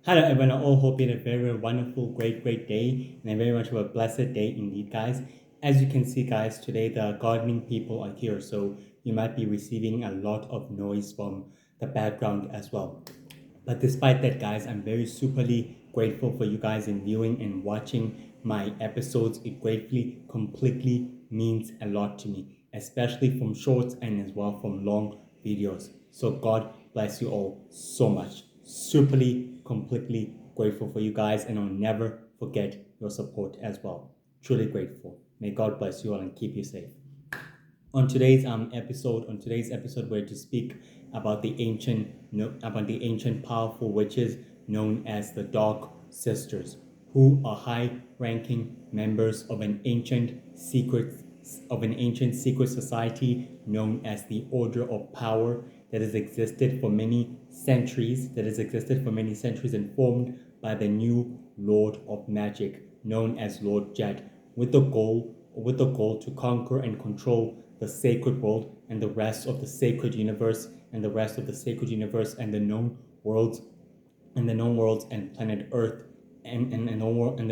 Hello everyone, I all hope you had a very wonderful, great day, and a very much of a blessed day indeed, guys. As you can see, guys, today the gardening people are here, so you might be receiving a lot of noise from the background as well. But despite that, guys, I'm very superly grateful for you guys in viewing and watching my episodes. It gratefully, completely means a lot to me, especially from shorts and as well from long videos. So God bless you all so much. Superly, completely grateful for you guys, and I'll never forget your support as well. Truly grateful. May God bless you all and keep you safe. On today's episode, we're to speak about the ancient powerful witches known as the Dark Sisters, who are high-ranking members of an ancient secret society known as the Order of Power that has existed for many centuries, and formed by the new Lord of Magic, known as Lord Jet, with the goal to conquer and control the sacred world and the rest of the sacred universe and the known worlds and planet Earth and the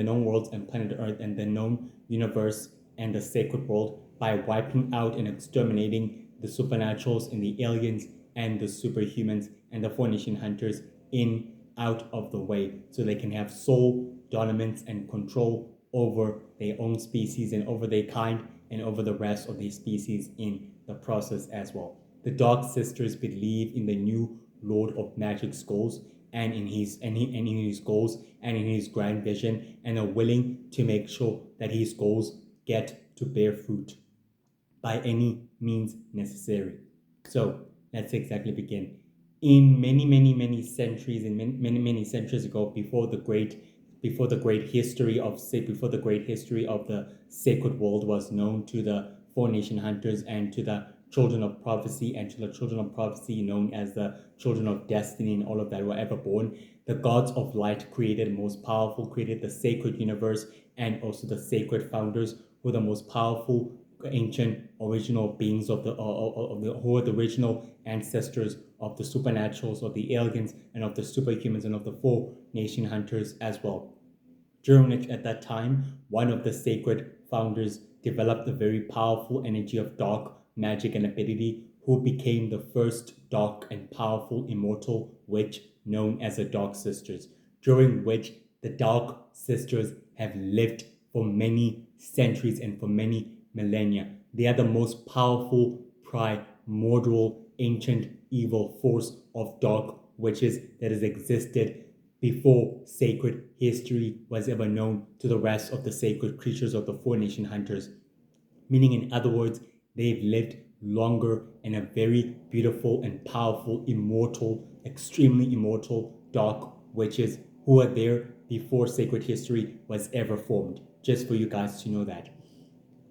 known worlds and planet Earth and the known universe and the sacred world by wiping out and exterminating the supernaturals and the aliens and the superhumans and the Four Nation Hunters in out of the way so they can have sole dominance and control over their own species and over their kind and over the rest of the species in the process as well. The Dark Sisters believe in the new Lord of Magic's goals and in his goals and in his grand vision, and are willing to make sure that his goals get to bear fruit by any means necessary. So let's exactly begin. In many centuries, many centuries ago, before the great history of the sacred world was known to the Four Nation Hunters and to the children of prophecy and to the children of prophecy known as the children of destiny and all of that were ever born. The gods of light created the sacred universe, and also the sacred founders were the most powerful ancient original beings who are the original ancestors of the supernaturals, of the aliens, and of the superhumans, and of the Four Nation Hunters as well. During which, at that time, one of the sacred founders developed a very powerful energy of dark magic and ability, who became the first dark and powerful immortal witch known as the Dark Sisters, during which the Dark Sisters have lived for many centuries and for many millennia. They are the most powerful, primordial, ancient, evil force of dark witches that has existed before sacred history was ever known to the rest of the sacred creatures of the Four Nation Hunters. Meaning, in other words, they've lived longer and are very beautiful and powerful, immortal, extremely immortal dark witches who are there before sacred history was ever formed. Just for you guys to know that.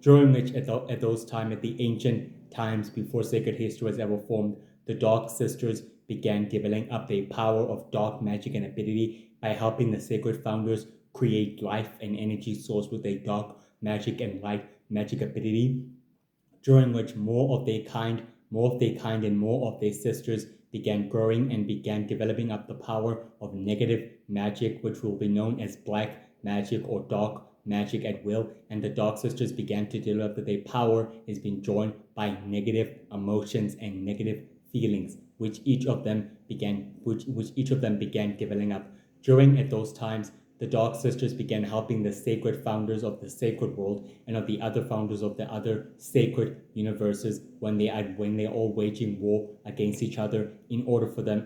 During which, at the ancient times before sacred history was ever formed, the Dark Sisters began developing up their power of dark magic and ability by helping the sacred founders create life and energy source with their dark magic and light magic ability, during which more of their kind and more of their sisters began growing and began developing up the power of negative magic, which will be known as black magic or dark magic at will. And the Dark Sisters began to develop that their power is being joined by negative emotions and negative feelings, which each of them began developing up. During at those times, the Dark Sisters began helping the sacred founders of the sacred world and of the other founders of the other sacred universes when they're all waging war against each other in order for them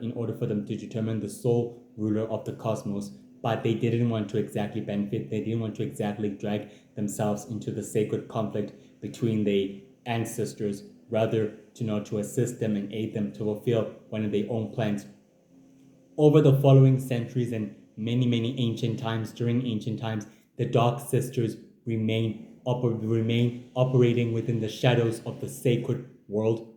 to determine the sole ruler of the cosmos. But they didn't want to exactly benefit. They didn't want to exactly drag themselves into the sacred conflict between the ancestors, rather to assist them and aid them to fulfill one of their own plans. Over the following centuries and many during ancient times, the Dark Sisters remain operating within the shadows of the sacred world,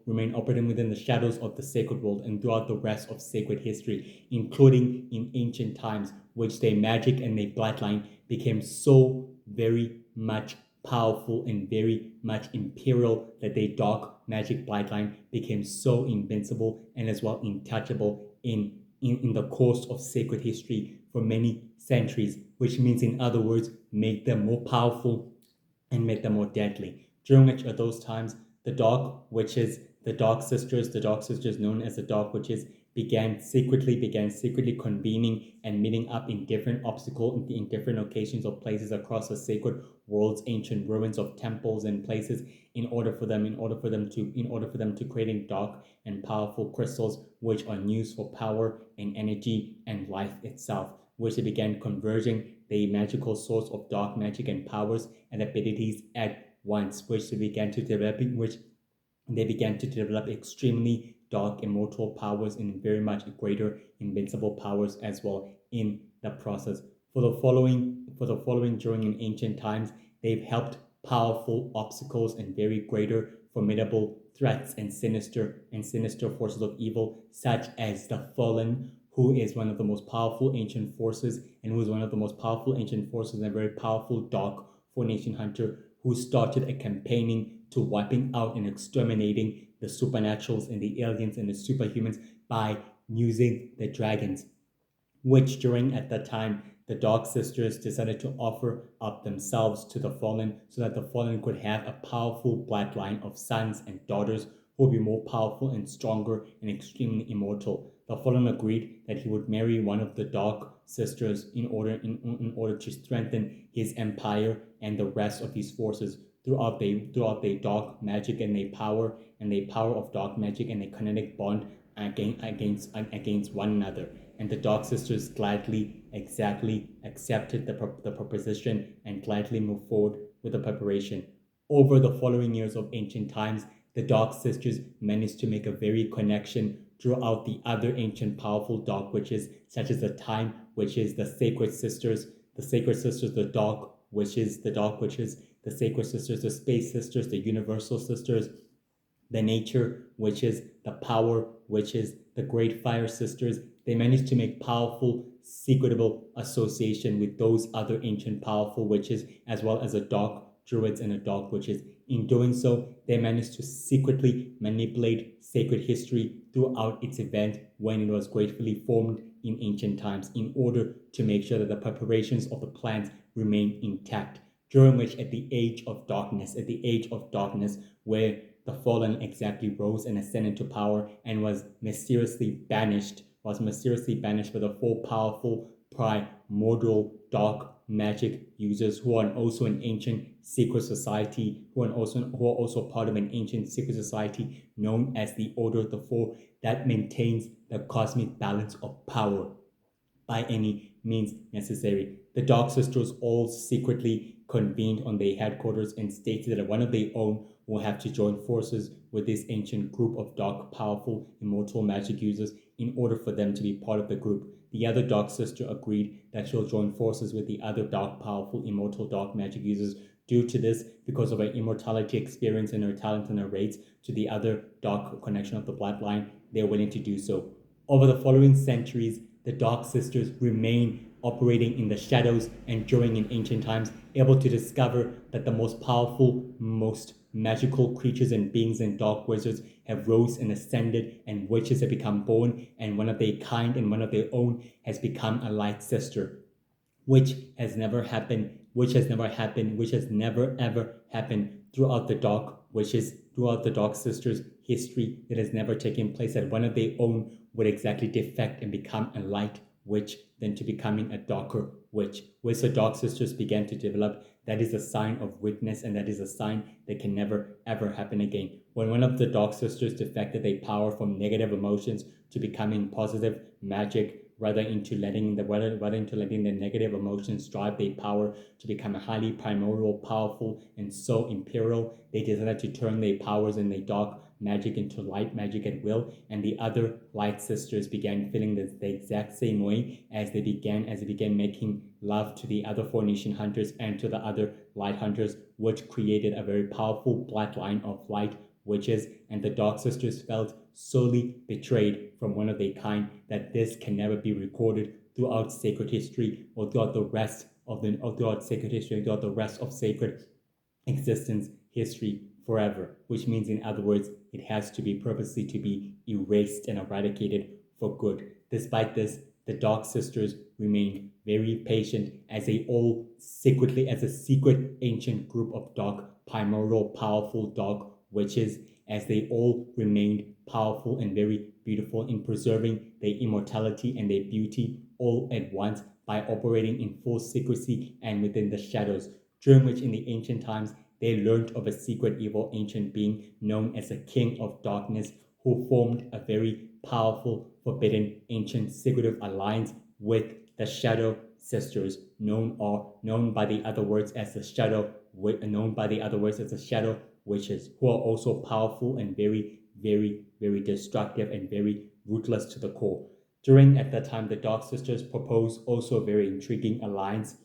and throughout the rest of sacred history, including in ancient times, which their magic and their bloodline became so very much powerful and very much imperial that their dark magic bloodline became so invincible and as well untouchable in in the course of sacred history for many centuries, which means, in other words, make them more powerful and make them more deadly. During which of those times, the Dark Witches, the Dark Sisters known as the Dark Witches, began secretly convening and meeting up in different in different locations or places across the sacred world's ancient ruins of temples and places in order for them to create dark and powerful crystals which are used for power and energy and life itself, which they began converging the magical source of dark magic and powers and abilities at once, which they began to develop extremely dark immortal powers and very much greater invincible powers as well in the process. For the following during in ancient times, they've helped powerful obstacles and very greater formidable threats and sinister forces of evil, such as the Fallen, who is one of the most powerful ancient forces and who is one of the most powerful ancient forces and a very powerful dark Four-Nation Hunter who started a campaigning to wiping out and exterminating the supernaturals and the aliens and the superhumans by using the dragons, which during at that time the Dark Sisters decided to offer up themselves to the Fallen so that the Fallen could have a powerful bloodline of sons and daughters who would be more powerful and stronger and extremely immortal. The Fallen agreed that he would marry one of the Dark Sisters in order to strengthen his empire and the rest of his forces throughout the dark magic and the power of dark magic and a kinetic bond against one another. And the Dark Sisters gladly accepted the proposition and gladly moved forward with the preparation. Over the following years of ancient times, the Dark Sisters managed to make a very connection throughout the other ancient powerful Dark Witches, such as the Time Witches, the Sacred Sisters, the Dark Witches, the Sacred Sisters, the Space Sisters, the Universal Sisters, the Nature Witches, the Power Witches, the Great Fire Sisters. They managed to make powerful, secretable association with those other ancient powerful witches, as well as the Dark Druids and the Dark Witches. In doing so, they managed to secretly manipulate sacred history throughout its event when it was gratefully formed in ancient times in order to make sure that the preparations of the plans remain intact. During which at the age of darkness, where the Fallen exactly rose and ascended to power and was mysteriously banished by the four powerful primordial dark magic users who are also an ancient secret society, who are also part of an ancient secret society known as the Order of the Four that maintains the cosmic balance of power by any means necessary. The Dark Sisters all secretly convened on their headquarters and stated that one of their own will have to join forces with this ancient group of dark, powerful, immortal magic users in order for them to be part of the group. The other Dark Sister agreed that she'll join forces with the other dark, powerful, immortal dark magic users. Due to this, because of her immortality experience and her talent and her rates to the other dark connection of the bloodline, they're willing to do so. Over the following centuries, the Dark Sisters remain operating in the shadows and during in ancient times, able to discover that the most powerful, most magical creatures and beings and dark wizards have rose and ascended, and witches have become born, and one of their kind and one of their own has become a light sister, which has never ever happened throughout the Dark Sisters history. It has never taken place that one of their own would exactly defect and become a light witch than to becoming a darker witch. Which the Dark Sisters began to develop, that is a sign of witness, and that is a sign that can never ever happen again. When one of the Dark Sisters defected their power from negative emotions to becoming positive magic, rather into letting the negative emotions drive their power to become a highly primordial, powerful, and so imperial, they decided to turn their powers and their dark magic into light magic at will, and the other light sisters began feeling the exact same way as they began making love to the other Four-Nation Hunters and to the other light hunters, which created a very powerful bloodline of light witches. And the Dark Sisters felt sorely betrayed from one of their kind that this can never be recorded throughout sacred history or throughout the rest of sacred existence history forever, which means in other words it has to be purposely to be erased and eradicated for good. Despite this, the Dark Sisters remained very patient as they all secretly, as a secret ancient group of dark, primordial, powerful dark witches, as they all remained powerful and very beautiful in preserving their immortality and their beauty all at once by operating in full secrecy and within the shadows, during which in the ancient times they learned of a secret evil ancient being known as the King of Darkness, who formed a very powerful, forbidden, ancient, secretive alliance with the Shadow Sisters, known by the other words as the Shadow Witches, who are also powerful and very, very, very destructive and very ruthless to the core. During at that time, the Dark Sisters proposed also a very intriguing alliance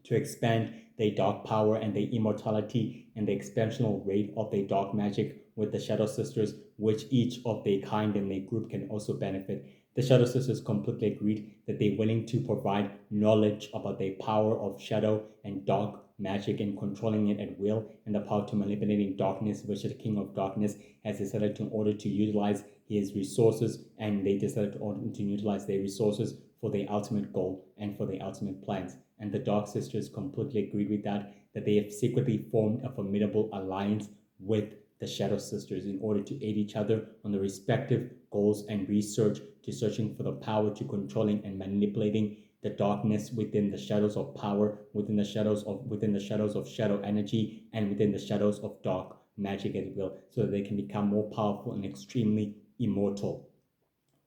to expand their dark power and their immortality and the expansional rate of their dark magic with the Shadow Sisters, which each of their kind and their group can also benefit. The Shadow Sisters completely agreed that they're willing to provide knowledge about their power of shadow and dark magic and controlling it at will, and the power to manipulating darkness, which the King of Darkness has decided to in order to utilize his resources, and they decided to utilize their resources for their ultimate goal and for their ultimate plans. And the Dark Sisters completely agreed with that they have secretly formed a formidable alliance with the Shadow Sisters in order to aid each other on the respective goals and research to searching for the power to controlling and manipulating the darkness within the shadows of power, within the shadows of shadow energy, and within the shadows of dark magic at will, so that they can become more powerful and extremely immortal.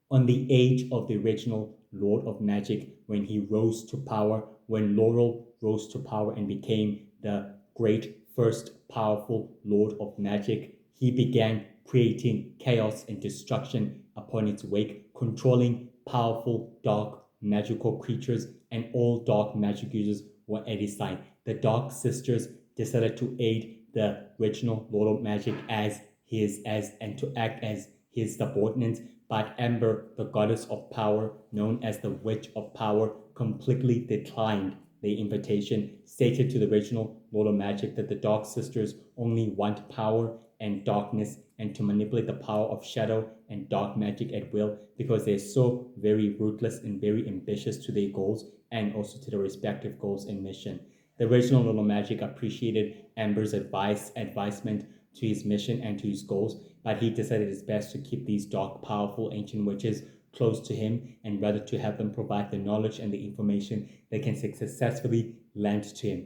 On the age of the original Lord of Magic, when he rose to power, when Laurel rose to power and became the great first powerful Lord of Magic, he began creating chaos and destruction upon its wake, controlling powerful dark magical creatures, and all dark magic users were at his side. The Dark Sisters decided to aid the original Lord of Magic and to act as his subordinates, but Amber, the goddess of power, known as the Witch of Power, completely declined the invitation, stated to the original Lord of Magic that the Dark Sisters only want power and darkness and to manipulate the power of shadow and dark magic at will, because they're so very ruthless and very ambitious to their goals and also to their respective goals and mission. The original Lord of Magic appreciated Amber's advisement to his mission and to his goals, but he decided it's best to keep these dark, powerful ancient witches close to him and rather to have them provide the knowledge and the information they can successfully lend to him.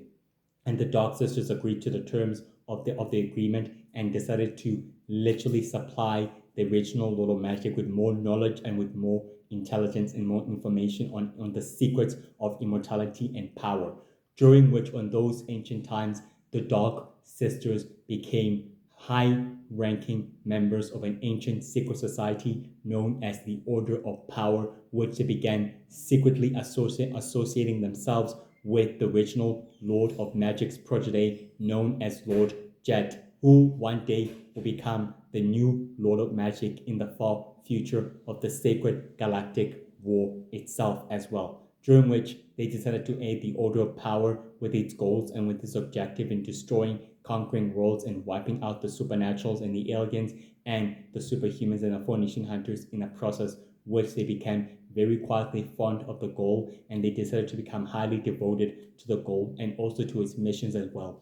And the Dark Sisters agreed to the terms of the agreement and decided to literally supply the original Lord of Magic with more knowledge and with more intelligence and more information on the secrets of immortality and power, during which on those ancient times the Dark Sisters became high-ranking members of an ancient secret society known as the Order of Power, which they began secretly associating themselves with the original Lord of Magic's protege known as Lord Jet, who one day will become the new Lord of Magic in the far future of the Sacred Galactic War itself as well, during which they decided to aid the Order of Power with its goals and with its objective in destroying, conquering worlds and wiping out the supernaturals and the aliens and the superhumans and the Four-Nation Hunters in a process which they became very quietly fond of the goal, and they decided to become highly devoted to the goal and also to its missions as well.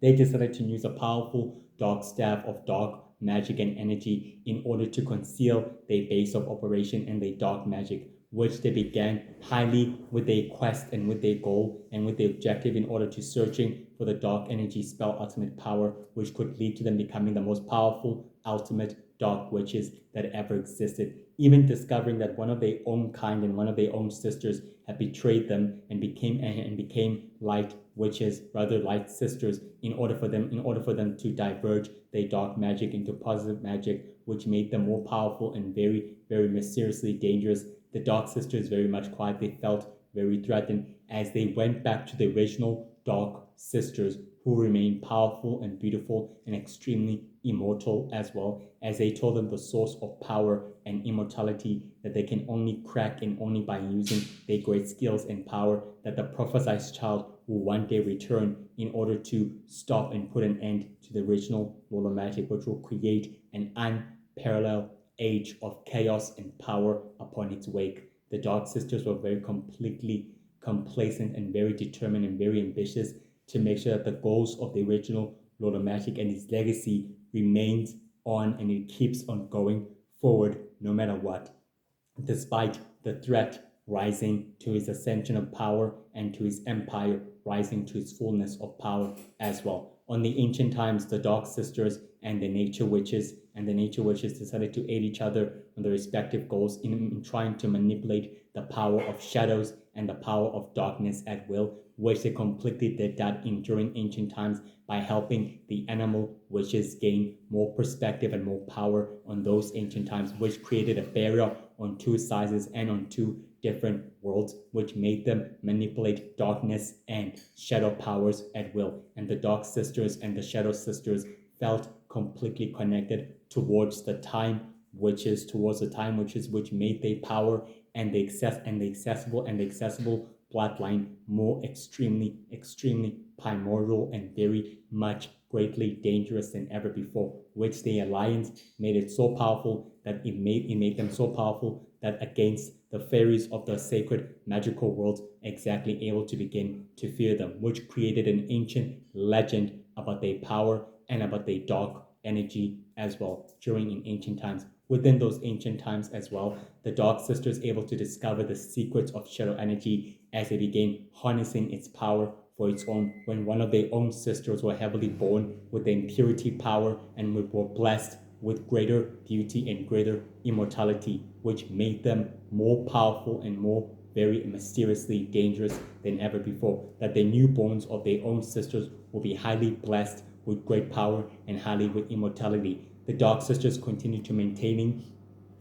They decided to use a powerful dark staff of dark magic and energy in order to conceal their base of operation and their dark magic, which they began highly with their quest and with their goal and with their objective in order to searching for the dark energy spell ultimate power, which could lead to them becoming the most powerful ultimate dark witches that ever existed, even discovering that one of their own kind and one of their own sisters had betrayed them and became light witches, rather light sisters, in order for them to diverge their dark magic into positive magic, which made them more powerful and very, very mysteriously dangerous. The Dark Sisters very much quietly felt very threatened as they went back to the original Dark Sisters, who remained powerful and beautiful and extremely immortal, as well as they told them the source of power and immortality that they can only crack and only by using their great skills and power, that the prophesied child will one day return in order to stop and put an end to the original Lord of Magic, which will create an unparalleled age of chaos and power upon its wake. The Dark Sisters were very completely complacent and very determined and very ambitious to make sure that the goals of the original Lord of Magic and his legacy remains on and it keeps on going forward no matter what, despite the threat rising to his ascension of power and to his empire rising to its fullness of power as well. On the ancient times, the Dark Sisters and the Nature Witches decided to aid each other on their respective goals in trying to manipulate the power of shadows and the power of darkness at will, which they completely did that during ancient times by helping the animal witches gain more perspective and more power on those ancient times, which created a barrier on two sizes and on two different worlds, which made them manipulate darkness and shadow powers at will. And the Dark Sisters and the Shadow Sisters felt completely connected towards the time witches, which made their power and the accessible bloodline more extremely primordial and very much greatly dangerous than ever before, which the alliance made it so powerful that it made them so powerful that against the fairies of the sacred magical world exactly able to begin to fear them, which created an ancient legend about their power and about their dark energy as well in ancient times. Within those ancient times as well, the Dark Sisters able to discover the secrets of shadow energy as they began harnessing its power for its own, when one of their own sisters were heavily born with the impurity power and were blessed with greater beauty and greater immortality, which made them more powerful and more very mysteriously dangerous than ever before, that the newborns of their own sisters will be highly blessed with great power and highly with immortality. The Dark Sisters continue to maintaining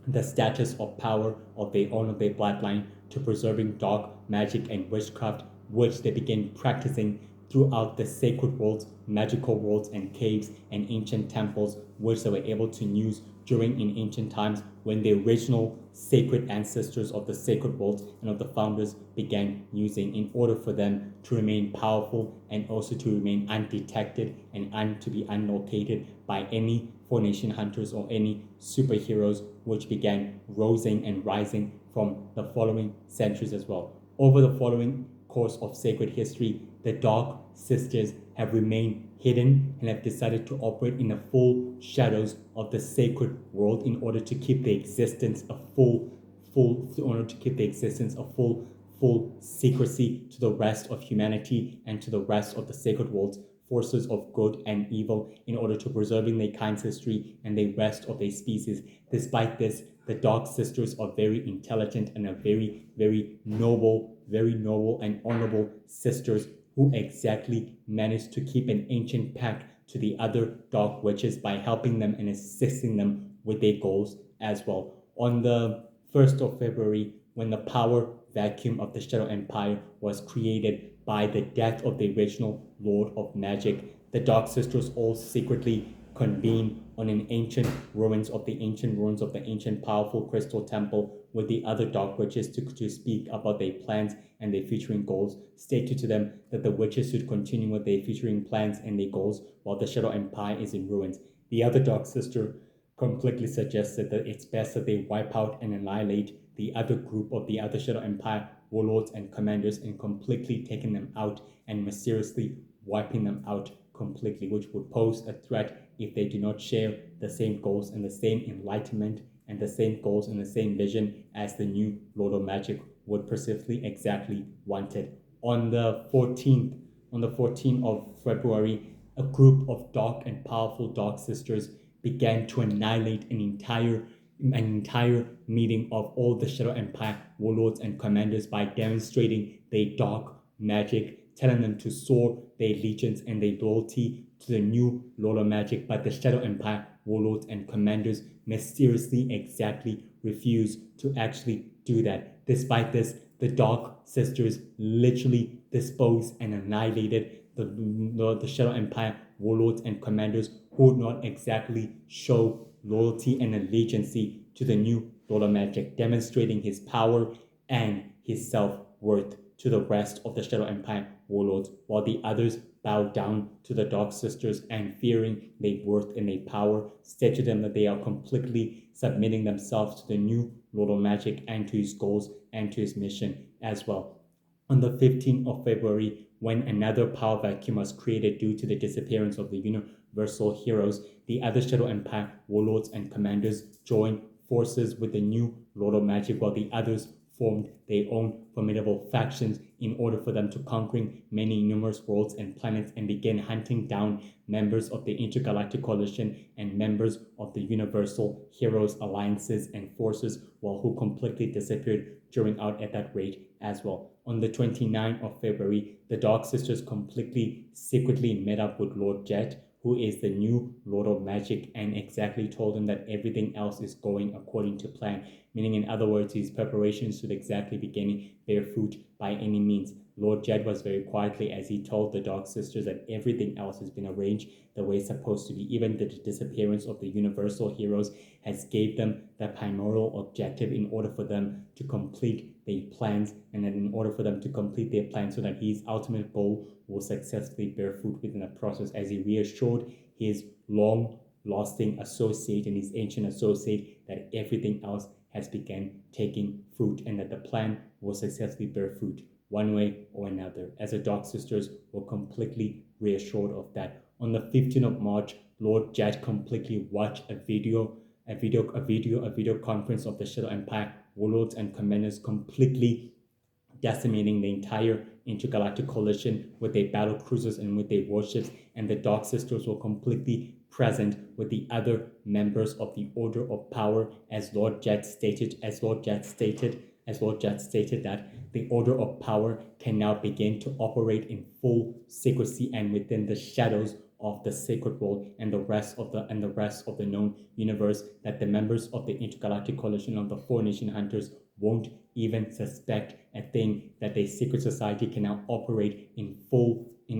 the status of power of their bloodline to preserving dark magic and witchcraft, which they began practicing throughout the sacred worlds, magical worlds, and caves and ancient temples, which they were able to use in ancient times when the original sacred ancestors of the sacred worlds and of the founders began using in order for them to remain powerful and also to remain undetected and to be unlocated by any Four-Nation Hunters or any superheroes, which began rising from the following centuries as well. Over the following course of sacred history, the Dark Sisters have remained hidden and have decided to operate in the full shadows of the sacred world in order to keep the existence a full secrecy to the rest of humanity and to the rest of the sacred world's forces of good and evil, in order to preserving their kind's history and the rest of their species. Despite this, the Dark Sisters are very intelligent and are very noble and honorable sisters who exactly managed to keep an ancient pact to the other dark witches by helping them and assisting them with their goals as well. On the 1st of February, when the power vacuum of the Shadow Empire was created by the death of the original Lord of Magic, the Dark Sisters all secretly convene on an ancient ruins of the ancient powerful crystal temple with the other dark witches to speak about their plans and their future goals, stated to them that the witches should continue with their future plans and their goals while the Shadow Empire is in ruins. The other Dark Sister completely suggested that it's best that they wipe out and annihilate the other group of the other Shadow Empire warlords and commanders and completely taking them out and mysteriously wiping them out completely, which would pose a threat if they do not share the same goals and the same enlightenment and the same goals and the same vision as the new Lord of Magic would persistently exactly wanted. On the 14th of February, a group of dark and powerful Dark Sisters began to annihilate an entire meeting of all the Shadow Empire warlords and commanders by demonstrating their dark magic, telling them to soar their allegiance and their loyalty to the new Lord of Magic. But the Shadow Empire warlords and commanders mysteriously exactly refused to actually do that. Despite this, the Dark Sisters literally disposed and annihilated the Shadow Empire warlords and commanders who would not exactly show loyalty and allegiance to the new Lord of Magic, demonstrating his power and his self-worth to the rest of the Shadow Empire warlords, while the others bowed down to the Dark Sisters and fearing their worth and their power, said to them that they are completely submitting themselves to the new Lord of Magic and to his goals and to his mission as well. On the 15th of February, when another power vacuum was created due to the disappearance of the Universal Heroes, the other Shadow Empire warlords and commanders joined forces with the new Lord of Magic, while the others formed their own formidable factions in order for them to conquering many numerous worlds and planets and begin hunting down members of the Intergalactic Coalition and members of the Universal Heroes alliances and forces, while who completely disappeared during out at that rate as well. On the 29th of February, the Dark Sisters completely secretly met up with Lord Jet, who is the new Lord of Magic, and exactly told him that everything else is going according to plan. Meaning, in other words, his preparations should exactly beginning bear fruit by any means. Lord Jed was very quietly as he told the Dark Sisters that everything else has been arranged the way it's supposed to be. Even the disappearance of the Universal Heroes has gave them the primordial objective in order for them to complete their plans, and then in order for them to complete their plans so that his ultimate goal will successfully bear fruit within the process, as he reassured his long-lasting associate and his ancient associate that everything else has begun taking fruit and that the plan will successfully bear fruit one way or another, as the Dark Sisters were completely reassured of that. On the 15th of March, Lord Jad completely watched a video conference of the Shadow Empire warlords and commanders completely decimating the entire intergalactic coalition with their battle cruisers and with their warships, and the Dark Sisters were completely present with the other members of the Order of Power, as Lord Jet stated that the Order of Power can now begin to operate in full secrecy and within the shadows of the sacred world and the rest of the known universe, that the members of the Intergalactic Coalition of the Four Nation Hunters won't even suspect a thing, that a secret society can now operate in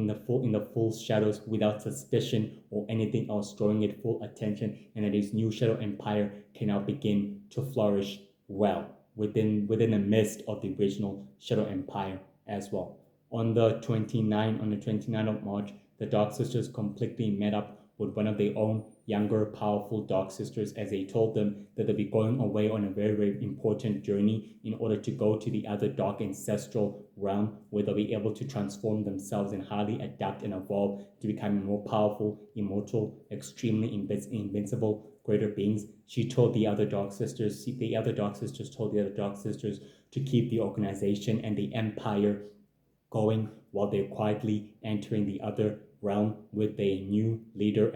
the full shadows without suspicion or anything else drawing it full attention, and that his new Shadow Empire can now begin to flourish well within the midst of the original Shadow Empire as well. On the 29th of March, the Dark Sisters completely met up with one of their own younger, powerful Dark Sisters, as they told them that they'll be going away on a very, very important journey in order to go to the other dark ancestral realm, where they'll be able to transform themselves and highly adapt and evolve to become more powerful, immortal, extremely invincible, greater beings. She told the other Dark Sisters told the other Dark Sisters to keep the organization and the empire going while they're quietly entering the other realm with a new leader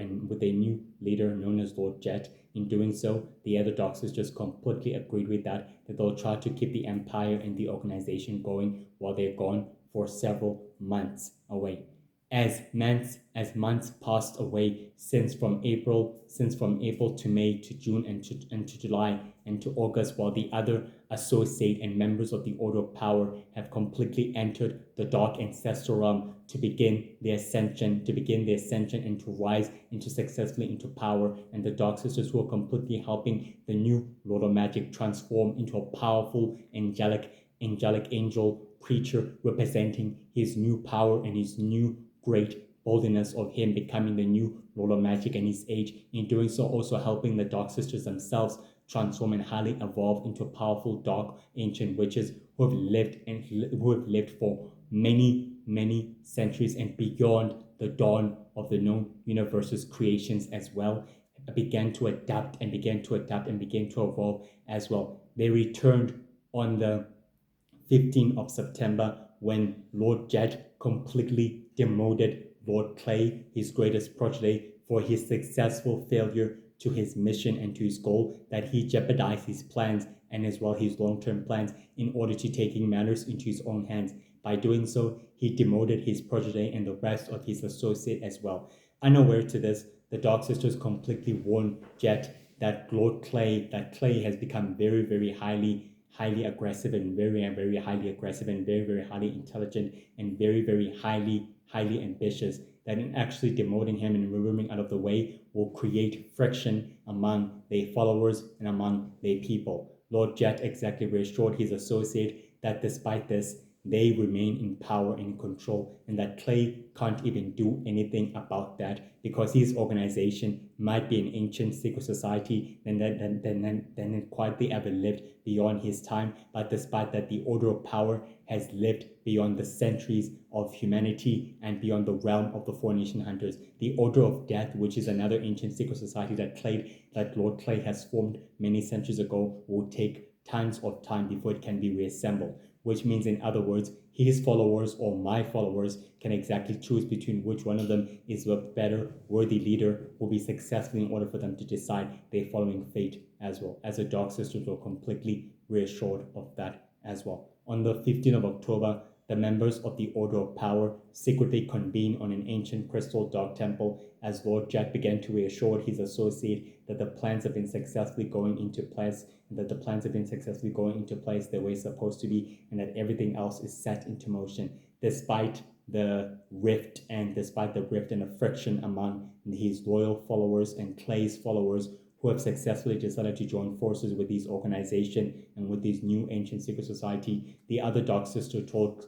known as Lord Jet. In doing so, the other Dark Sisters completely agreed with that they'll try to keep the empire and the organization going while they're gone for several months away. As months passed away since from April to May to June and to July and to August, while the other associate and members of the Order of Power have completely entered the dark ancestral realm to begin their ascension and to rise successfully into power, and the Dark Sisters who are completely helping the new Lord of Magic transform into a powerful angelic angel creature representing his new power and his new great boldness of him becoming the new Lord of Magic and his age. In doing so, also helping the Dark Sisters themselves transform and highly evolve into powerful dark ancient witches who have lived for many centuries and beyond the dawn of the known universe's creations as well, began to adapt and began to evolve as well. They returned on the 15th of September when Lord Jed completely demoted Lord Clay, his greatest protege, for his successful failure to his mission and to his goal, that he jeopardized his plans and as well his long-term plans in order to taking matters into his own hands. By doing so, he demoted his protege and the rest of his associate as well. Unaware to this, the Dark Sisters completely warned Jet that Clay has become very, very highly aggressive and very highly aggressive and very highly intelligent and very highly ambitious, that in actually demoting him and removing out of the way will create friction among their followers and among their people. Lord Jet exactly reassured his associate that despite this, they remain in power and control, and that Clay can't even do anything about that because his organization might be an ancient secret society and then it quietly ever lived beyond his time. But despite that, the Order of Power has lived beyond the centuries of humanity and beyond the realm of the Four Nation Hunters. The Order of Death, which is another ancient secret society that Lord Clay has formed many centuries ago, will take tons of time before it can be reassembled, which means, in other words, his followers or my followers can exactly choose between which one of them is a better, worthy leader will be successful in order for them to decide their following fate as well. As the Dark Sisters were completely reassured of that as well. On the 15th of October, the members of the Order of Power secretly convened on an ancient crystal dark temple as Lord Jet began to reassure his associate that the plans have been successfully going into place, and that the plans have been successfully going into place the way it's supposed to be, and that everything else is set into motion, despite the rift and the friction among his loyal followers and Clay's followers who have successfully decided to join forces with this organization and with this new ancient secret society. The other Dark Sister told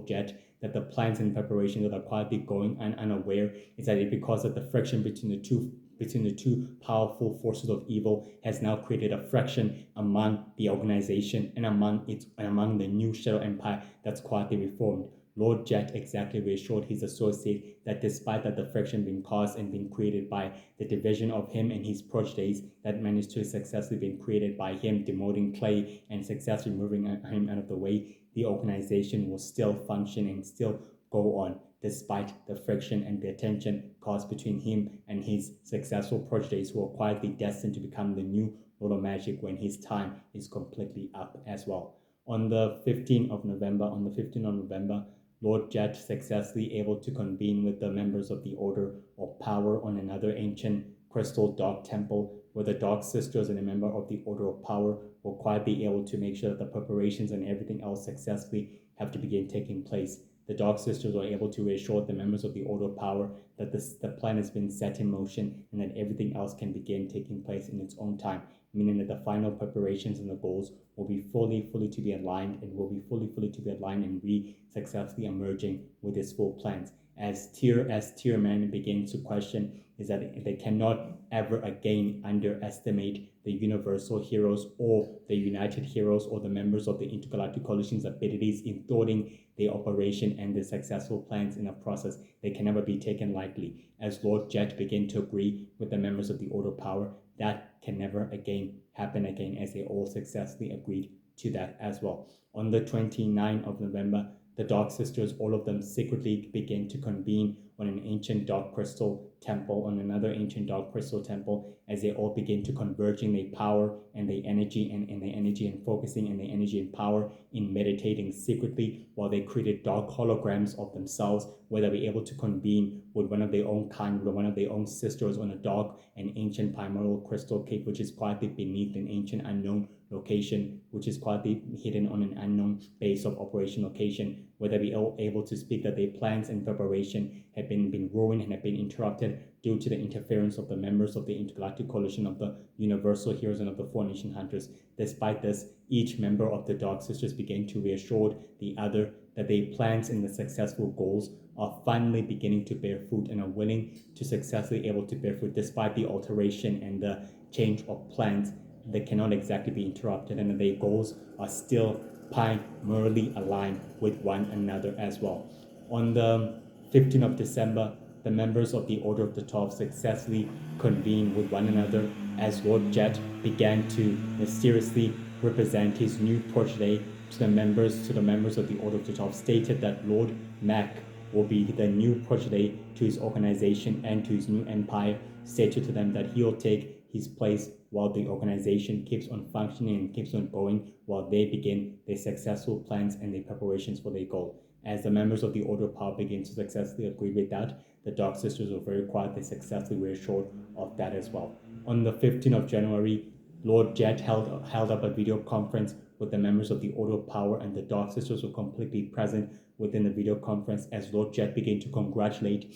Jet that the plans and preparations that are quietly going and unaware is that it because of the friction between the two powerful forces of evil has now created a friction among the organization and among the new Shadow Empire that's quietly reformed. Lord Jet exactly reassured his associate that despite that the friction being caused and being created by the division of him and his proteges that managed to successfully be created by him demoting Clay and successfully moving him out of the way, the organization will still function and still go on despite the friction and the tension caused between him and his successful proteges who are quietly destined to become the new Lord of Magic when his time is completely up as well. On the 15th of November, Lord Jet successfully able to convene with the members of the Order of Power on another ancient crystal dark temple where the Dark Sisters and a member of the Order of Power will quietly able to make sure that the preparations and everything else successfully have to begin taking place. The Dark Sisters were able to reassure the members of the Order of Power that the plan has been set in motion and that everything else can begin taking place in its own time, meaning that the final preparations and the goals will be fully to be aligned and will be fully to be aligned and be successfully emerging with its full plans. As Tierman begins to question is that they cannot ever again underestimate the Universal Heroes or the United Heroes or the members of the Intergalactic Coalition's abilities in thwarting the operation and the successful plans in a process. They can never be taken lightly. As Lord Jet began to agree with the members of the Order of Power, that can never again happen again, as they all successfully agreed to that as well. On the 29th of November, the Dark Sisters, all of them secretly begin to convene on an ancient dark crystal temple, on another ancient dark crystal temple, as they all begin to converging their power and their energy and focusing and their energy and power in meditating secretly while they created dark holograms of themselves, where they'll be able to convene with one of their own kind, with one of their own sisters on a dark and ancient primordial crystal cave, which is quietly beneath an ancient unknown location, which is quietly hidden on an unknown base of operation location, where they'll be able to speak that their plans and preparation have been ruined and have been interrupted due to the interference of the members of the Intergalactic Coalition of the Universal Heroes and of the Four Nation Hunters. Despite this, each member of the Dark Sisters began to reassure the other that their plans and the successful goals are finally beginning to bear fruit and are willing to successfully able to bear fruit despite the alteration and the change of plans that cannot exactly be interrupted, and their goals are still primarily aligned with one another as well. On the 15th of December, the members of the Order of the 12 successfully convened with one another as Lord Jet began to mysteriously represent his new protege to the members of the Order of the 12, stated that Lord Mac will be the new protege to his organization and to his new empire, stated to them that he'll take his place while the organization keeps on functioning and keeps on going while they begin their successful plans and their preparations for their goal. As the members of the Order of Power begin to successfully agree with that, the Dark Sisters were very quietly successfully reassured of that as well. On the 15th of January, Lord Jet held up a video conference with the members of the Order of Power, and the Dark Sisters were completely present within the video conference as Lord Jet began to congratulate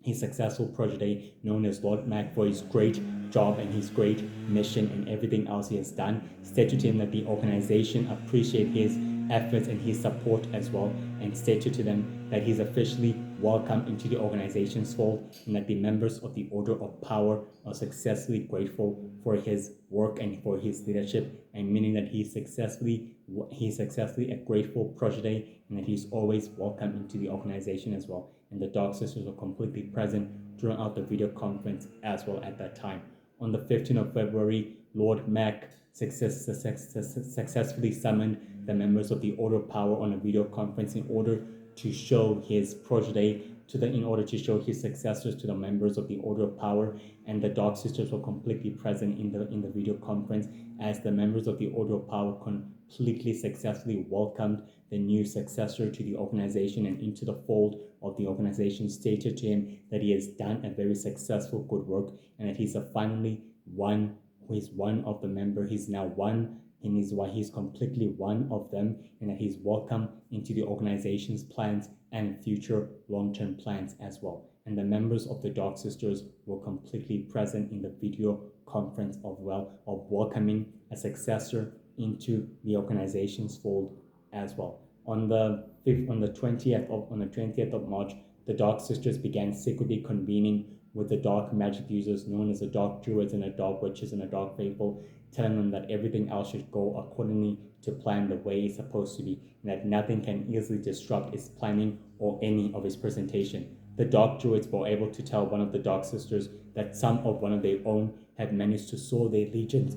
his successful protege known as Lord Mac for his great job and his great mission and everything else he has done, stated to him that the organization appreciate his efforts and his support as well, and stated to them that he's officially welcome into the organization's fold, and that the members of the Order of Power are successfully grateful for his work and for his leadership, and meaning that he's successfully a grateful protege, and that he's always welcome into the organization as well. And the Dark Sisters were completely present throughout the video conference as well at that time. On the 15th of February, Lord Mac successfully summoned the members of the Order of Power on a video conference in order to show his protege in order to show his successors to the members of the Order of Power, and the Dark Sisters were completely present in the video conference as the members of the Order of Power completely successfully welcomed the new successor to the organization and into the fold of the organization, stated to him that he has done a very successful good work, and that he's finally one who is one of the member. He's now one, and he's completely one of them, and that he's welcome into the organization's plans and future long-term plans as well. And the members of the Dark Sisters were completely present in the video conference of welcoming a successor into the organization's fold as well. On the 20th of March, the Dark Sisters began secretly convening with the dark magic users known as the Dark Druids and the Dark Witches and the Dark Faithful, telling them that everything else should go accordingly to plan the way it's supposed to be, and that nothing can easily disrupt its planning or any of its presentation. The Dark Druids were able to tell one of the Dark Sisters that some of one of their own had managed to sow their allegiance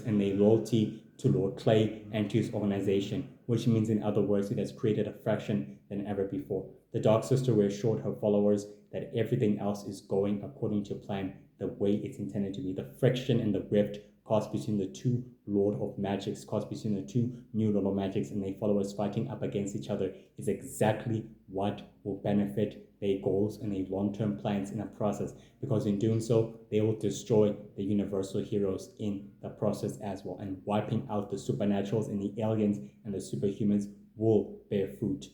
and their loyalty to Lord Clay and to his organization, which means, in other words, it has created a fraction than ever before. The Dark Sister reassured her followers that everything else is going according to plan, the way it's intended to be. The friction and the rift caused between the two Lord of Magics, caused between the two new Lord of Magics and their followers fighting up against each other, is exactly what will benefit their goals and their long-term plans in a process, because in doing so, they will destroy the universal heroes in the process as well, and wiping out the supernaturals and the aliens and the superhumans will bear fruit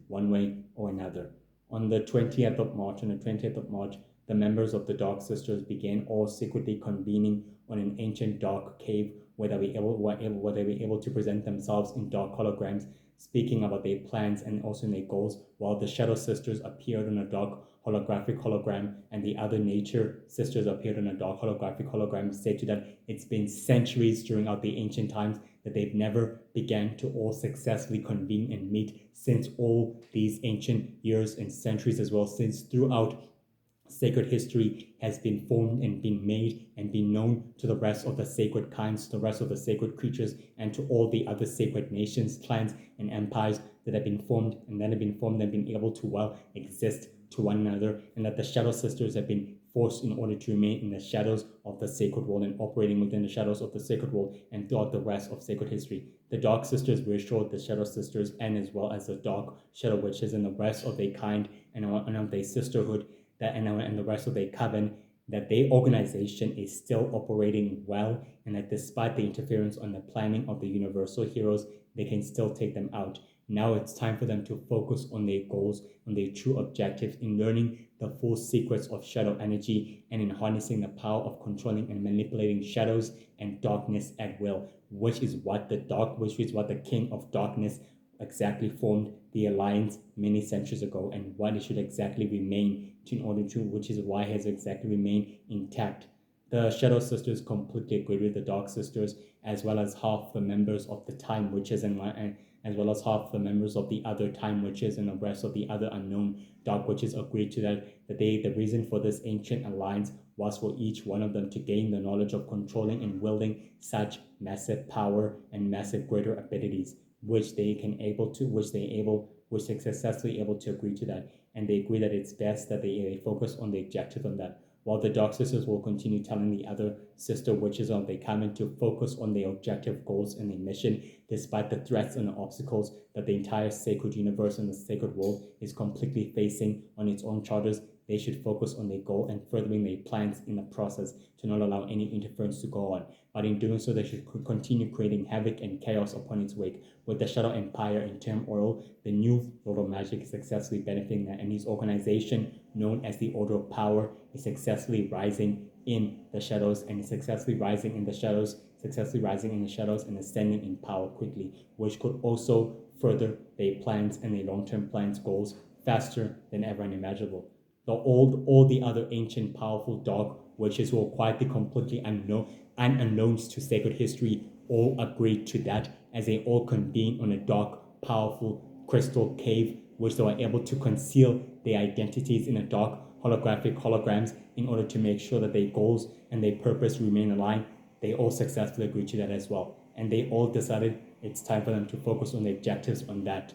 one way or another. On the 20th of March, the members of the Dark Sisters began all secretly convening on an ancient dark cave where they were able to present themselves in dark holograms, speaking about their plans and also their goals, while the Shadow Sisters appeared on a dark holographic hologram and the other Nature Sisters appeared on a dark holographic hologram, stated that it's been centuries throughout the ancient times that they've never began to all successfully convene and meet since all these ancient years and centuries as well, since throughout sacred history has been formed and been made and been known to the rest of the sacred kinds, to the rest of the sacred creatures, and to all the other sacred nations, clans, and empires that have been formed and been able to exist to one another, and that the Shadow Sisters have been forced in order to remain in the shadows of the sacred world and operating within the shadows of the sacred world and throughout the rest of sacred history. The Dark Sisters reassured the Shadow Sisters and as well as the Dark Shadow Witches and the rest of their kind and of their sisterhood and the rest of their coven that their organization is still operating well, and that despite the interference on the planning of the universal heroes, they can still take them out. Now it's time for them to focus on their goals, on their true objectives, in learning the full secrets of shadow energy and in harnessing the power of controlling and manipulating shadows and darkness at will, which is what the King of Darkness exactly formed the alliance many centuries ago, and what it should exactly remain which is why it has exactly remained intact. The Shadow Sisters completely agree with the Dark Sisters, as well as half the members of the Time Witches and as well as half the members of the other Time Witches and the rest of the other unknown Dark Witches agreed to that the reason for this ancient alliance was for each one of them to gain the knowledge of controlling and wielding such massive power and massive greater abilities, which they're successfully able to agree to that, and they agree that it's best that they focus on the objective on that. While the Dark Sisters will continue telling the other sister witches of their coven to focus on their objective goals and their mission, despite the threats and the obstacles that the entire sacred universe and the sacred world is completely facing on its own charters, they should focus on their goal and furthering their plans in the process to not allow any interference to go on. But in doing so, they should continue creating havoc and chaos upon its wake. With the Shadow Empire in turmoil, the new Lord of Magic is successfully benefiting that, and his organization, known as the Order of Power, is successfully rising in the shadows, successfully rising in the shadows and ascending in power quickly, which could also further their plans and their long-term plans goals faster than ever unimaginable. All the other ancient powerful dark witches who are quietly completely unknown and unknowns to sacred history all agreed to that, as they all convened on a dark, powerful crystal cave, which they were able to conceal their identities in a dark holographic holograms in order to make sure that their goals and their purpose remain aligned. They all successfully agreed to that as well. And they all decided it's time for them to focus on the objectives on that.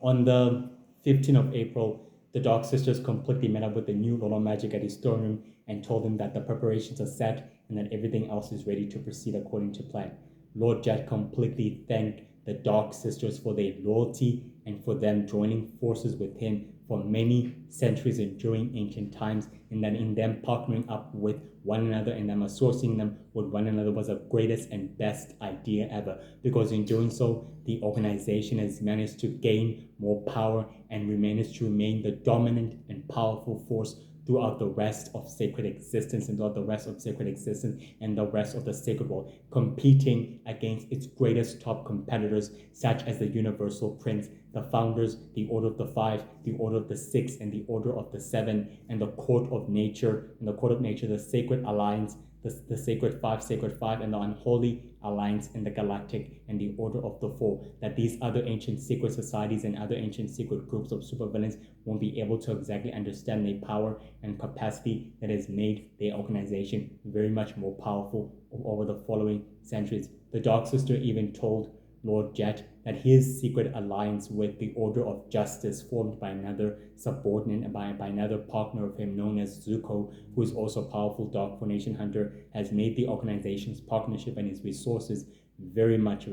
On the 15th of April, the Dark Sisters completely met up with the new Lord of Magic at his throne room and told him that the preparations are set and that everything else is ready to proceed according to plan. Lord Jet completely thanked the Dark Sisters for their loyalty and for them joining forces with him for many centuries and during ancient times, and that in them partnering up with one another and them associating them with one another was the greatest and best idea ever, because in doing so, the organization has managed to gain more power and managed to remain the dominant and powerful force throughout the rest of sacred existence and throughout the rest of sacred existence and the rest of the sacred world, competing against its greatest top competitors such as the Universal Prince, the founders, the Order of the Five, the Order of the Six, and the Order of the Seven, and the Court of Nature, the Sacred Alliance, the Sacred Five, and the Unholy Alliance, and the Galactic, and the Order of the Four, that these other ancient secret societies and other ancient secret groups of supervillains won't be able to exactly understand their power and capacity that has made their organization very much more powerful over the following centuries. The Dark Sister even told Lord Jet that his secret alliance with the Order of Justice, formed by another subordinate and by another partner of him known as Zuko, who is also a powerful Dark Formation hunter, has made the organization's partnership and its resources very much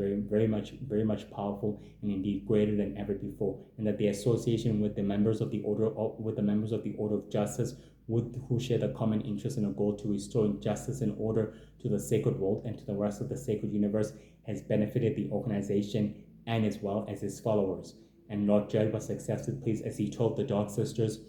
powerful and indeed greater than ever before, and that the association with the members of the Order of Justice, who share the common interest in a goal to restoring justice and order to the sacred world and to the rest of the sacred universe, has benefited the organization and as well as its followers. And Lord Jet was successfully pleased as he told the Dark Sisters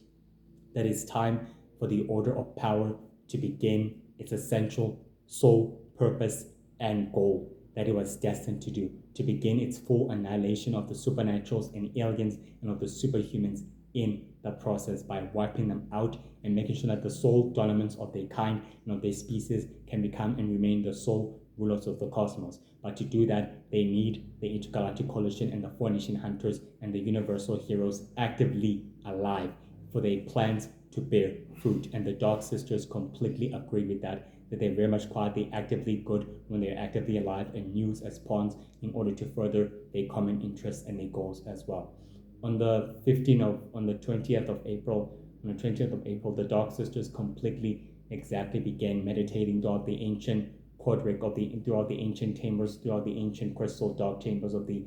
that it's time for the Order of Power to begin its essential sole purpose and goal that it was destined to do, to begin its full annihilation of the supernaturals and aliens and of the superhumans in the process, by wiping them out and making sure that the sole dominants of their kind and of their species can become and remain the sole rulers of the cosmos. But to do that, they need the Intergalactic Coalition and the Four Nation Hunters and the Universal Heroes actively alive for their plans to bear fruit. And the Dark Sisters completely agree with that they're very much quietly actively good when they're actively alive and used as pawns in order to further their common interests and their goals as well. On the 20th of April, the Dark Sisters completely exactly began meditating throughout the ancient throughout the ancient chambers, throughout the ancient crystal dark chambers of the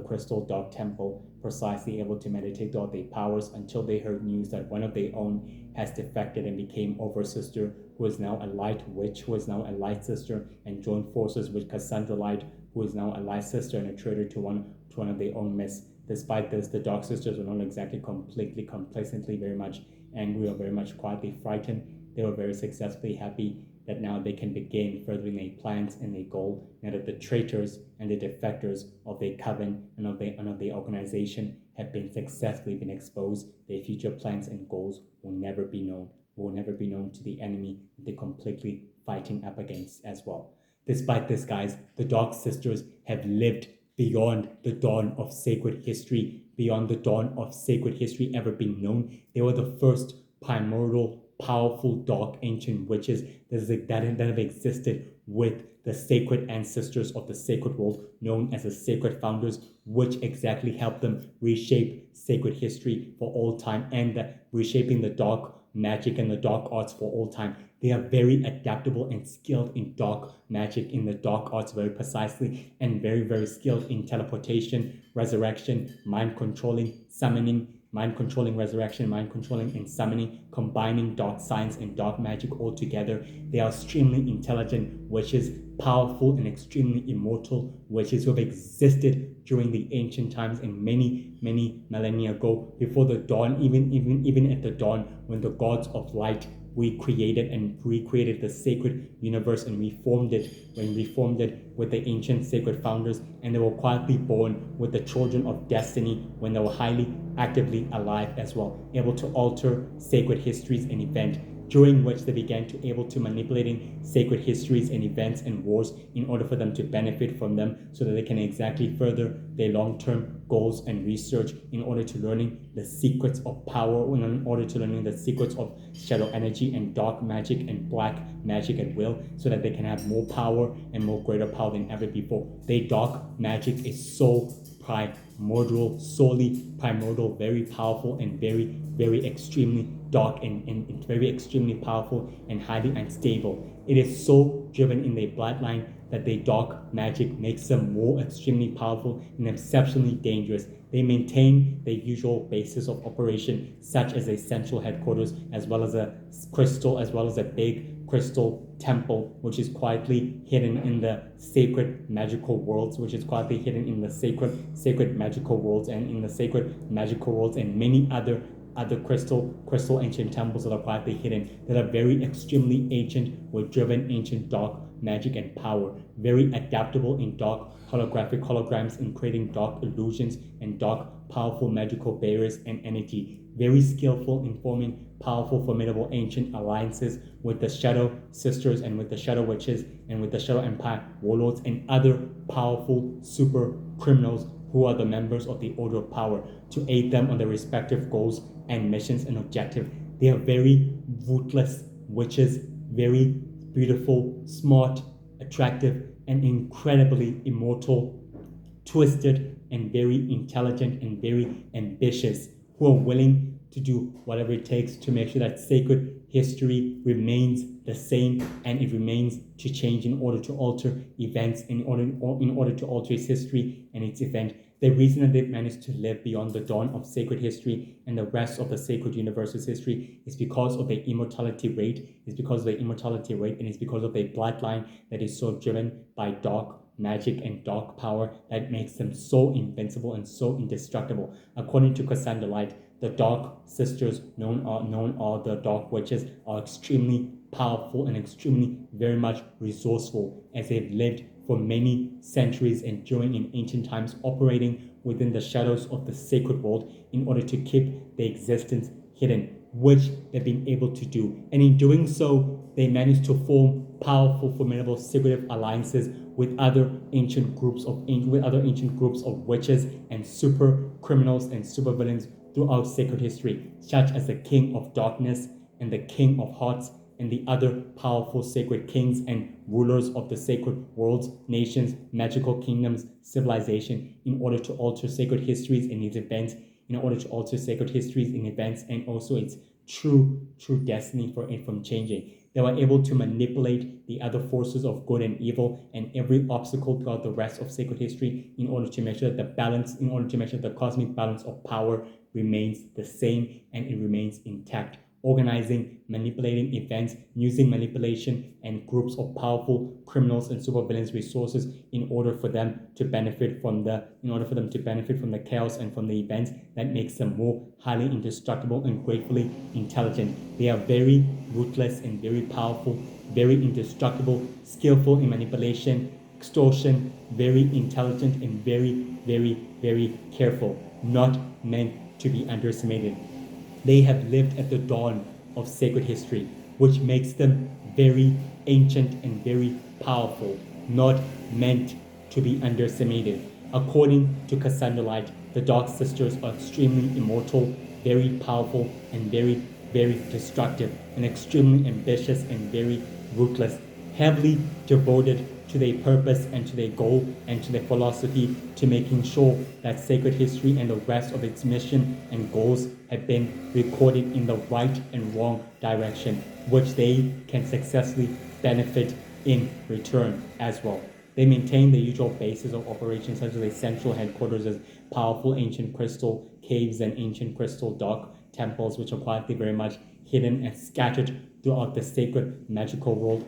crystal dark temple, precisely able to meditate throughout their powers until they heard news that one of their own has defected and became over sister, who is now a light witch, who is now a light sister, and joined forces with Cassandra Light, who is now a light sister and a traitor to one of their own myths. Despite this, the Dark Sisters were not exactly completely complacently very much angry or very much quietly frightened. They were very successfully happy that now they can begin furthering their plans and their goal, now that the traitors and the defectors of their coven and of their organization have been successfully exposed. Their future plans and goals will never be known to the enemy that they're completely fighting up against as well. Despite this, guys, the Dark Sisters have lived beyond the dawn of sacred history, beyond the dawn of sacred history ever being known. They were the first primordial, powerful, dark, ancient witches that have existed with the sacred ancestors of the sacred world, known as the sacred founders, which exactly helped them reshape sacred history for all time and reshaping the dark magic and the dark arts for all time. They are very adaptable and skilled in dark magic, in the dark arts very precisely, and very, very skilled in teleportation, resurrection, mind controlling, summoning, mind controlling, resurrection, mind controlling, and summoning, combining dark science and dark magic all together. They are extremely intelligent witches, powerful and extremely immortal witches who have existed during the ancient times and many millennia ago, before the dawn, even at the dawn when the gods of light we created and recreated the sacred universe and reformed it with the ancient sacred founders, and they were quietly born with the children of destiny when they were highly actively alive as well, able to alter sacred histories and events, during which they began to able to manipulating sacred histories and events and wars in order for them to benefit from them, so that they can exactly further their long-term goals and research in order to learning the secrets of power, in order to learning the secrets of shadow energy and dark magic and black magic at will, so that they can have more power and more greater power than ever before. Their dark magic is so primordial, solely primordial, very powerful and very, very extremely dark and very extremely powerful and highly unstable. It is so driven in their bloodline that their dark magic makes them more extremely powerful and exceptionally dangerous. They maintain their usual basis of operation, such as a central headquarters, as well as a crystal, as well as a big crystal temple, which is quietly hidden in the sacred magical worlds, which is quietly hidden in the sacred magical worlds, and in the sacred magical worlds, and many other crystal ancient temples that are quietly hidden, that are very extremely ancient, with driven ancient dark magic and power, very adaptable in dark holographic holograms, in creating dark illusions and dark powerful magical barriers and energy, very skillful in forming powerful, formidable ancient alliances with the Shadow Sisters and with the Shadow Witches and with the Shadow Empire warlords and other powerful super criminals who are the members of the Order of Power, to aid them on their respective goals and missions and objectives. They are very ruthless witches, very beautiful, smart, attractive, and incredibly immortal, twisted, and very intelligent and very ambitious, who are willing to do whatever it takes to make sure that sacred history remains the same, and it remains to change in order to alter events, in order to alter its history and its event. The reason that they've managed to live beyond the dawn of sacred history and the rest of the sacred universe's history is because of their immortality rate, and it's because of their bloodline that is so driven by dark magic and dark power that makes them so invincible and so indestructible. According to Cassandra Light, the Dark Sisters, known as the Dark Witches, are extremely powerful and extremely very much resourceful, as they've lived for many centuries and during in ancient times, operating within the shadows of the sacred world in order to keep their existence hidden, which they've been able to do. And in doing so, they managed to form powerful, formidable, secretive alliances with other ancient groups of witches and super criminals and super villains throughout sacred history, such as the King of Darkness and the King of Hearts and the other powerful sacred kings and rulers of the sacred worlds, nations, magical kingdoms, civilization, in order to alter sacred histories and its events, and also its true destiny for it from changing. They were able to manipulate the other forces of good and evil and every obstacle throughout the rest of sacred history in order to make sure that the cosmic balance of power remains the same and it remains intact. Organizing, manipulating events, using manipulation and groups of powerful criminals and supervillains resources in order for them to benefit from the chaos and from the events that makes them more highly indestructible and gratefully intelligent. They are very ruthless and very powerful, very indestructible, skillful in manipulation, extortion, very intelligent and very, very, very careful, not meant to be underestimated. They have lived at the dawn of sacred history, which makes them very ancient and very powerful, not meant to be underestimated. According to Cassandra Light, the Dark Sisters are extremely immortal, very powerful, and very, very destructive, and extremely ambitious and very ruthless, heavily devoted to their purpose and to their goal and to their philosophy, to making sure that sacred history and the rest of its mission and goals have been recorded in the right and wrong direction, which they can successfully benefit in return as well. They maintain the usual basis of operations, such as a central headquarters as powerful ancient crystal caves and ancient crystal dark temples, which are quietly very much hidden and scattered throughout the sacred magical world,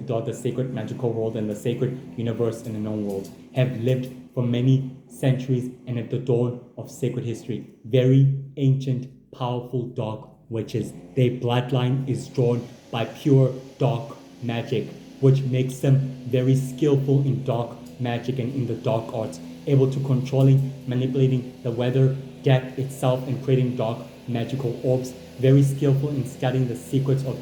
and the sacred universe and the known world, have lived for many centuries and at the dawn of sacred history. Very ancient, powerful dark witches. Their bloodline is drawn by pure dark magic, which makes them very skillful in dark magic and in the dark arts, able to controlling, manipulating the weather, death itself, and creating dark magical orbs. Very skillful in studying the secrets of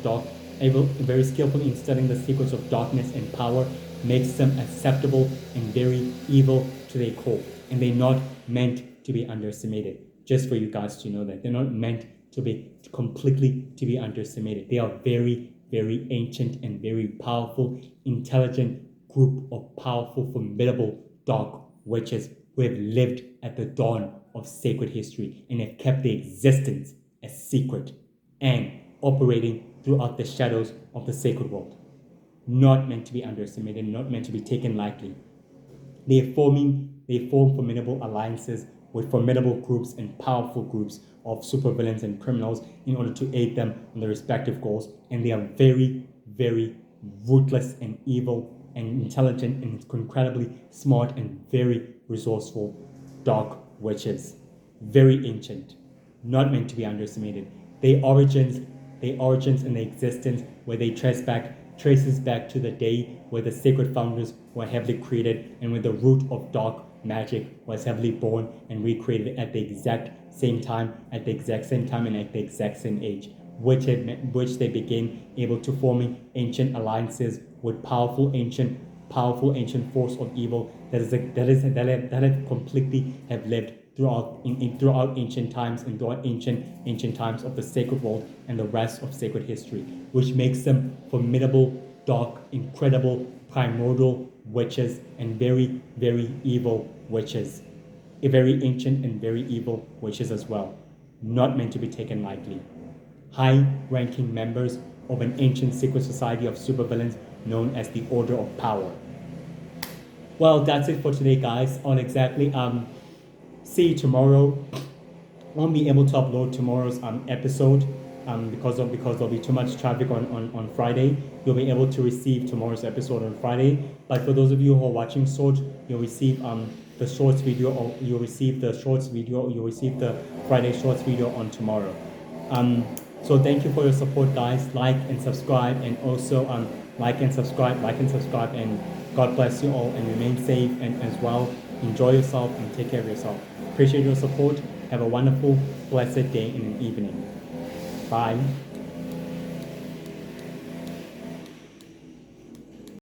very skillful in studying the secrets of darkness and power, makes them acceptable and very evil to their core. And they're not meant to be underestimated. Just for you guys to know that they're not meant to be completely to be underestimated. They are very, very ancient and very powerful, intelligent group of powerful, formidable dark witches who have lived at the dawn of sacred history and have kept their existence a secret and operating throughout the shadows of the sacred world. Not meant to be underestimated, not meant to be taken lightly. They form formidable alliances with formidable groups and powerful groups of supervillains and criminals in order to aid them on their respective goals. And they are very, very ruthless and evil and intelligent and incredibly smart and very resourceful dark witches. Very ancient, not meant to be underestimated. Their origins and their existence, where they traces back to the day where the sacred founders were heavily created and where the root of dark magic was heavily born and recreated at the exact same time and at the exact same age, which they became able to forming ancient alliances with powerful ancient force of evil that have completely have lived throughout ancient times and throughout ancient times of the sacred world and the rest of sacred history, which makes them formidable, dark, incredible, primordial witches and very, very evil witches. Very ancient and very evil witches as well, not meant to be taken lightly. High-ranking members of an ancient secret society of supervillains known as the Order of Power. Well, that's it for today, guys. On exactly see you tomorrow. Won't be able to upload tomorrow's episode because there'll be too much traffic on Friday. You'll be able to receive tomorrow's episode on Friday. But for those of you who are watching short, you'll receive the shorts video, or you'll receive the Friday shorts video on tomorrow. So thank you for your support, guys. Like and subscribe, and also like and subscribe, and God bless you all, and remain safe, and as well enjoy yourself and take care of yourself. Appreciate your support. Have a wonderful, blessed day and an evening. Bye.